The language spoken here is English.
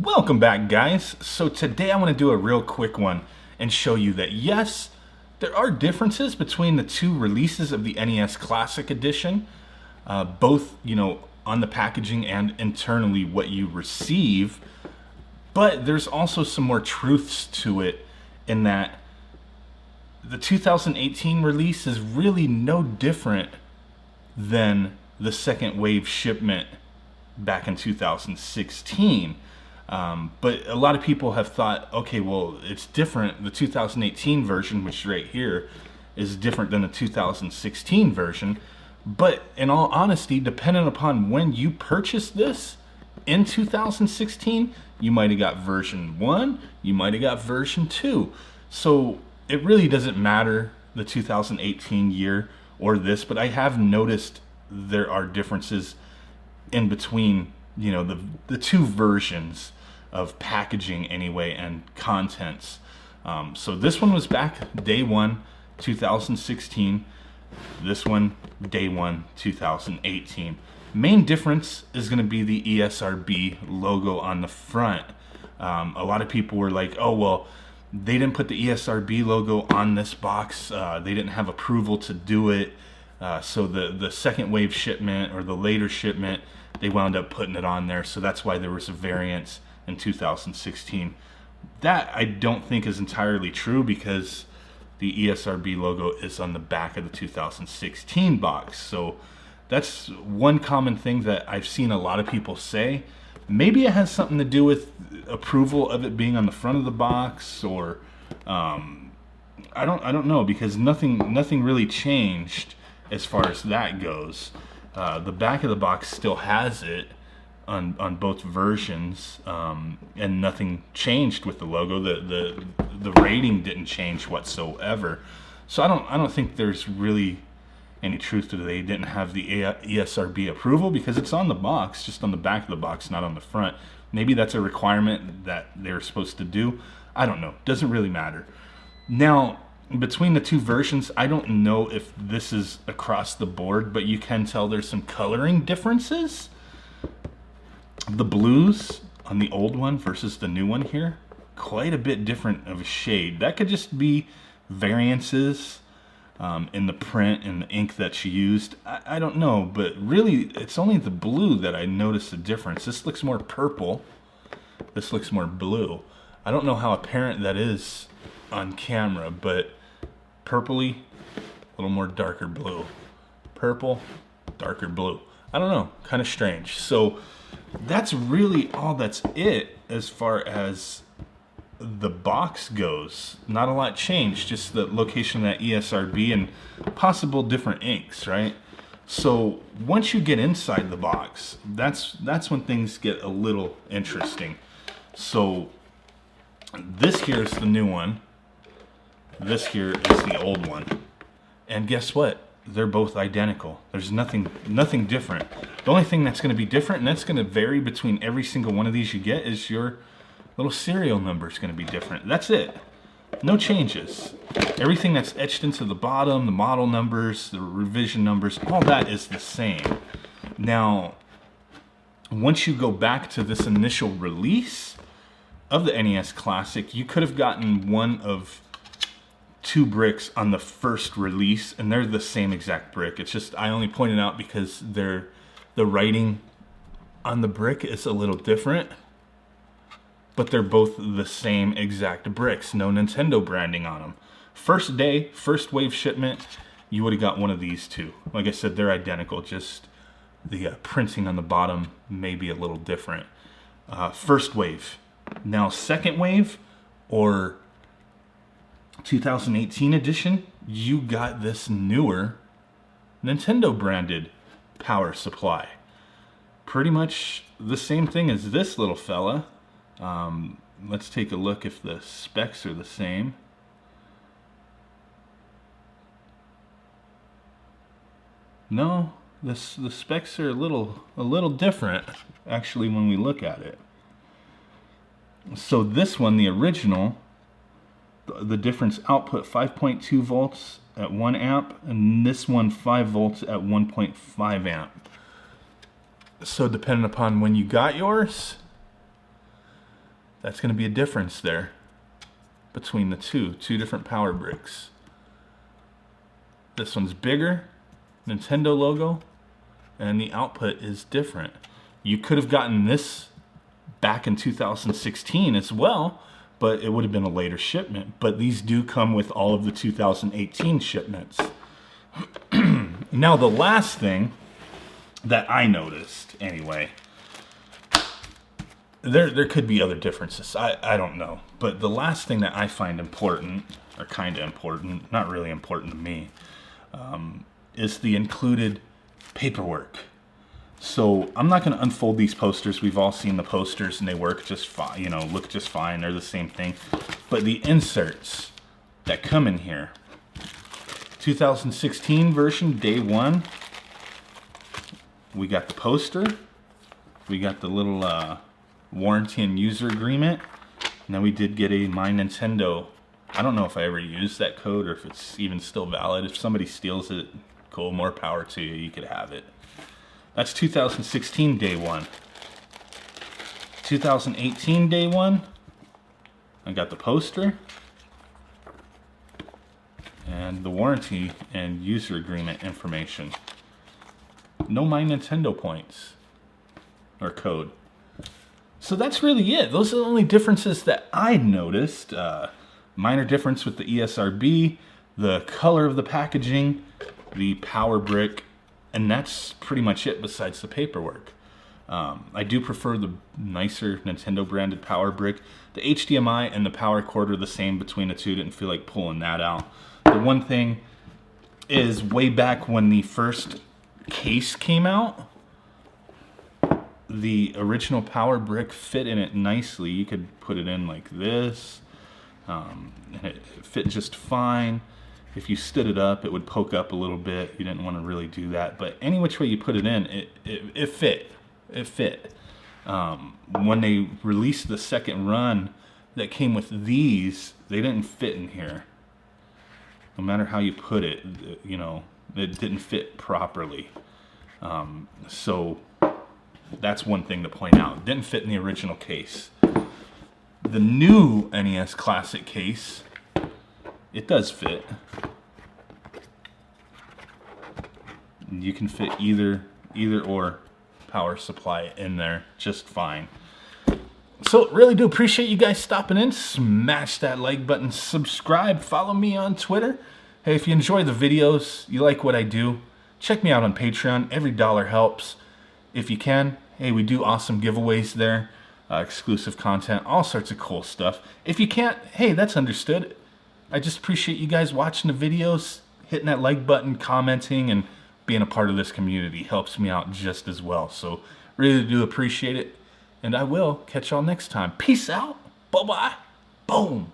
Welcome back, guys. So today I want to do a real quick one and show you that yes, there are differences between the two releases of the NES Classic Edition, both, on the packaging and internally what you receive, but there's also some more truths to it in that the 2018 release is really no different than the second wave shipment back in 2016. But a lot of people have thought, okay, well, it's different. The 2018 version, which right here, is different than the 2016 version. But in all honesty, depending upon when you purchased this in 2016, you might have got version 1, you might have got version 2. So it really doesn't matter the 2018 year or this, but I have noticed there are differences in between, the two versions of packaging anyway and contents. So this one was back day one, 2016. This one, day one, 2018. Main difference is going to be the ESRB logo on the front. A lot of people were like, oh, well, they didn't put the ESRB logo on this box. They didn't have approval to do it. So the second wave shipment or the later shipment, they wound up putting it on there. So that's why there was a variance in 2016. That I don't think is entirely true because the ESRB logo is on the back of the 2016 box. So that's one common thing that I've seen a lot of people say. Maybe it has something to do with approval of it being on the front of the box, or I don't know, because nothing really changed as far as that goes. The back of the box still has it on both versions, and nothing changed with the logo. The rating didn't change whatsoever. So I don't think there's really any truth to it. They didn't have the ESRB approval because it's on the box, just on the back of the box, not on the front. Maybe that's a requirement that they're supposed to do. I don't know. Doesn't really matter. Now, between the two versions, I don't know if this is across the board, but you can tell there's some coloring differences. The blues on the old one versus the new one here, quite a bit different of a shade. That could just be variances in the print and the ink that she used. I don't know, but really it's only the blue that I noticed a difference. This looks more purple. This looks more blue. I don't know how apparent that is on camera, but purpley, a little more darker blue. Purple, darker blue. I don't know, kind of strange. So that's really all that's it as far as the box goes. Not a lot changed, just the location of that ESRB and possible different inks, right? So once you get inside the box, that's when things get a little interesting. So this here is the new one. This here is the old one. And guess what? They're both identical. There's nothing different. The only thing that's going to be different, and that's going to vary between every single one of these you get, is your little serial number is going to be different. That's it. No changes. Everything that's etched into the bottom, the model numbers, the revision numbers, all that is the same. Now, once you go back to this initial release of the NES Classic, you could have gotten one of two bricks on the first release, and they're the same exact brick. It's just I only pointed out because the writing on the brick is a little different, but they're both the same exact bricks. No Nintendo branding on them. First day, first wave shipment, you would have got one of these two. Like I said, they're identical, just the printing on the bottom may be a little different. First wave. Now second wave or 2018 edition, you got this newer Nintendo branded power supply. Pretty much the same thing as this little fella. Let's take a look if the specs are the same. No, the specs are a little different actually when we look at it. So this one, the original, the difference output 5.2 volts at 1 amp, and this one 5 volts at 1.5 amp. So depending upon when you got yours, That's going to be a difference there between the two different power bricks. This one's bigger, Nintendo logo, and the output is different. You could have gotten this back in 2016 as well, but it would have been a later shipment. But these do come with all of the 2018 shipments. Now, the last thing that I noticed, anyway, there could be other differences. I don't know. But the last thing that I find important, or kind of important, not really important to me, is the included paperwork. So I'm not going to unfold these posters. We've all seen the posters and they work just fine, you know, look just fine. They're the same thing. But the inserts that come in here, 2016 version, day one, we got the poster, we got the little warranty and user agreement, and then we did get a My Nintendo. I don't know if I ever used that code or if it's even still valid. If somebody steals it, cool, more power to you, you could have it. That's 2016 day one. 2018 day one, I got the poster and the warranty and user agreement information. No My Nintendo points or code. So that's really it. Those are the only differences that I noticed. Minor difference with the ESRB, the color of the packaging, the power brick, and that's pretty much it besides the paperwork. I do prefer the nicer Nintendo branded power brick. The HDMI and the power cord are the same between the two. Didn't feel like pulling that out. The one thing is, way back when the first case came out, the original power brick fit in it nicely. You could put it in like this, and it fit just fine. If you stood it up, it would poke up a little bit. You didn't want to really do that. But any which way you put it in, it fit. It fit. When they released the second run that came with these, they didn't fit in here. No matter how you put it, you know, it didn't fit properly. So that's one thing to point out. It didn't fit in the original case. The new NES Classic case, it does fit. You can fit either or power supply in there just fine. So really do appreciate you guys stopping in. Smash that like button, subscribe, follow me on Twitter. Hey, if you enjoy the videos, you like what I do, check me out on Patreon. Every dollar helps. If you can, hey, we do awesome giveaways there, exclusive content, all sorts of cool stuff. If you can't, hey, that's understood. I just appreciate you guys watching the videos, hitting that like button, commenting, and being a part of this community helps me out just as well. So really do appreciate it. And I will catch y'all next time. Peace out. Bye-bye. Boom.